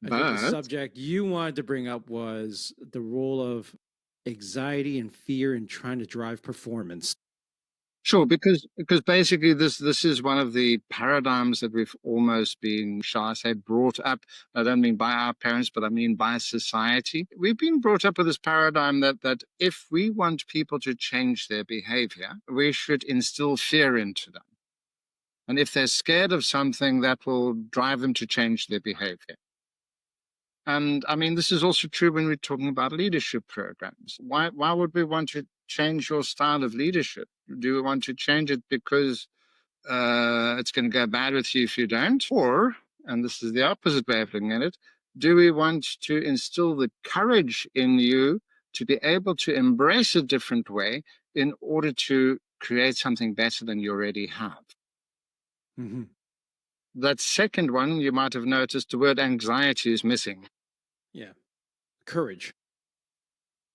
I think the subject you wanted to bring up was the role of anxiety and fear in trying to drive performance. Sure, because basically this is one of the paradigms that we've almost been, shall I say, brought up. I don't mean by our parents, but I mean by society. We've been brought up with this paradigm that if we want people to change their behavior, we should instill fear into them. And if they're scared of something, that will drive them to change their behavior. And I mean, this is also true when we're talking about leadership programs. Why would we want to change your style of leadership? Do we want to change it because it's going to go bad with you if you don't? Or, and this is the opposite way of looking at it, do we want to instill the courage in you to be able to embrace a different way in order to create something better than you already have? Mm-hmm. That second one, you might have noticed the word anxiety is missing. Yeah. Courage.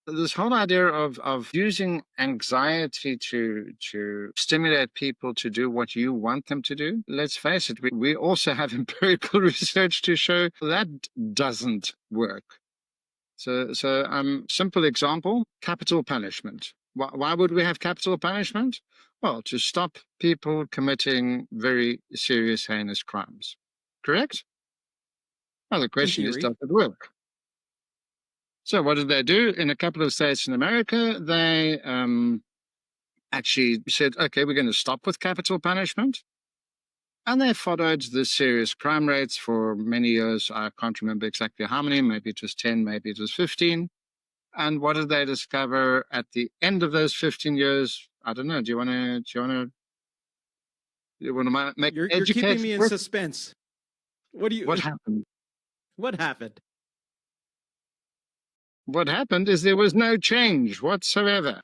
This whole idea of using anxiety to stimulate people to do what you want them to do, let's face it, we also have empirical research to show that doesn't work. So simple example, capital punishment. Why would we have capital punishment? Well, to stop people committing very serious, heinous crimes. Correct? Well, the question is, does it work? So what did they do? In a couple of states in America, they actually said, okay, we're going to stop with capital punishment. And they followed the serious crime rates for many years. I can't remember exactly how many. Maybe it was 10, maybe it was 15. And what did they discover at the end of those 15 years? I don't know. Do you want to make You're keeping me in suspense. What happened? What happened? What happened is there was no change whatsoever.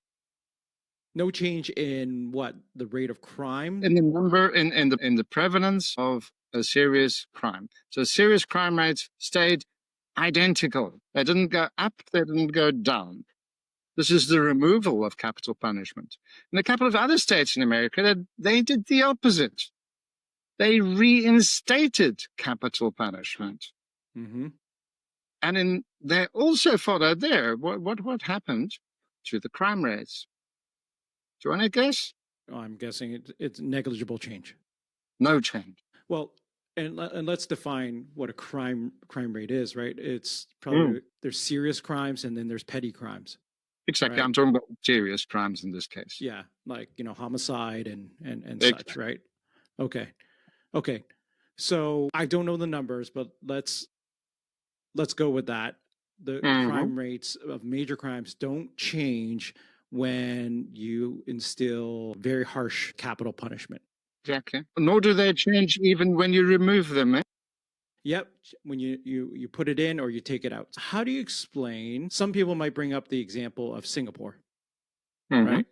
No change in what? The rate of crime? In the number, in the prevalence of a serious crime. So serious crime rates stayed identical. They didn't go up, they didn't go down. This is the removal of capital punishment. In a couple of other states in America, they did the opposite. They reinstated capital punishment. Mm-hmm. And they also followed there. What happened to the crime rates? Do you want to guess? Oh, I'm guessing it's negligible change. No change. Well, and let's define what a crime rate is, right? It's probably there's serious crimes and then there's petty crimes. Exactly. Right? I'm talking about serious crimes in this case. Yeah, like homicide and exactly. such, right? Okay. So I don't know the numbers, but let's go with that. The crime rates of major crimes don't change when you instill very harsh capital punishment. Exactly. Nor do they change even when you remove them. Eh? Yep. When you put it in or you take it out. How do you explain? Some people might bring up the example of Singapore, right?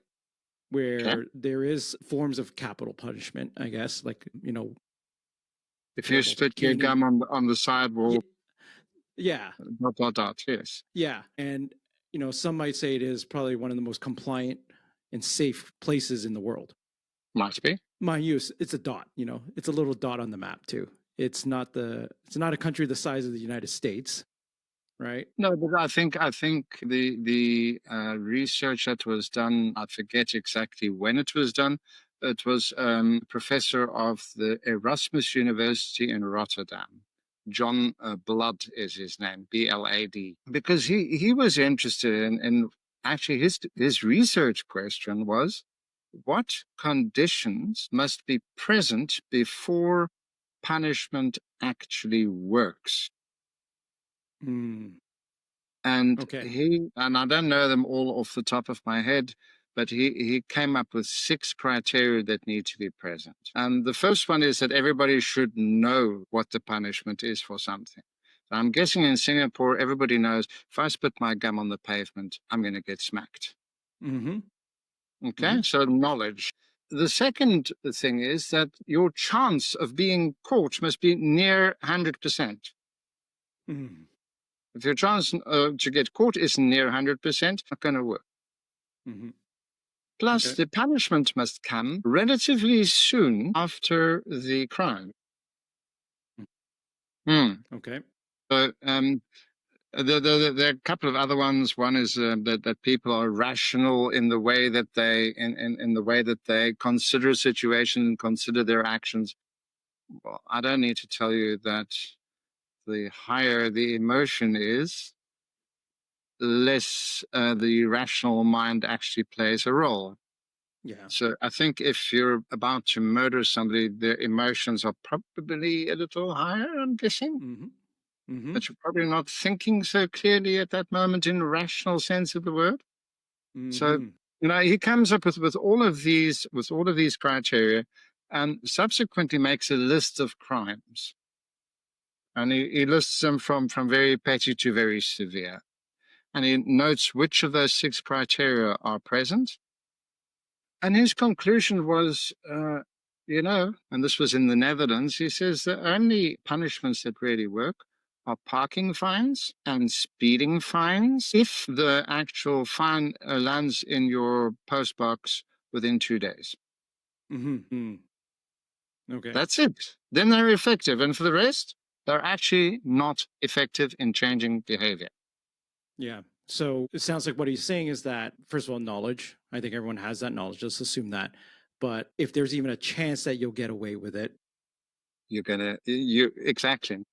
Where there is forms of capital punishment, I guess, like, if you spit your gum on the sidewalk. Yeah. Dot, yes. Yeah. And, some might say it is probably one of the most compliant and safe places in the world. Might be. Mind you, it's a dot, it's a little dot on the map too. It's not a country the size of the United States, right? No, but I think the research that was done, I forget exactly when it was done. It was a professor of the Erasmus University in Rotterdam. John Blood is his name, B-L-A-D. Because he was interested in actually his research question was, what conditions must be present before punishment actually works? And and I don't know them all off the top of my head, but he came up with 6 criteria that need to be present. And the first one is that everybody should know what the punishment is for something. So I'm guessing in Singapore, everybody knows if I spit my gum on the pavement, I'm going to get smacked. Mm-hmm. Okay, so knowledge. The second thing is that your chance of being caught must be near 100%. If your chance to get caught is near 100%, not going to work. Plus, the punishment must come relatively soon after the crime. Okay. So there are a couple of other ones. One is that people are rational in the way that they in the way that they consider a situation and consider their actions. Well, I don't need to tell you that the higher the emotion is, less the rational mind actually plays a role. Yeah. So I think if you're about to murder somebody, their emotions are probably a little higher, I'm guessing. But you're probably not thinking so clearly at that moment in rational sense of the word. So, he comes up with all of these criteria, and subsequently makes a list of crimes. And he lists them from very petty to very severe. And he notes which of those 6 criteria are present. And his conclusion was, and this was in the Netherlands, he says the only punishments that really work are parking fines and speeding fines if the actual fine lands in your postbox within 2 days. Okay. That's it. Then they're effective. And for the rest, they're actually not effective in changing behavior. Yeah. So it sounds like what he's saying is that, first of all, knowledge. I think everyone has that knowledge. Just assume that. But if there's even a chance that you'll get away with it, Exactly.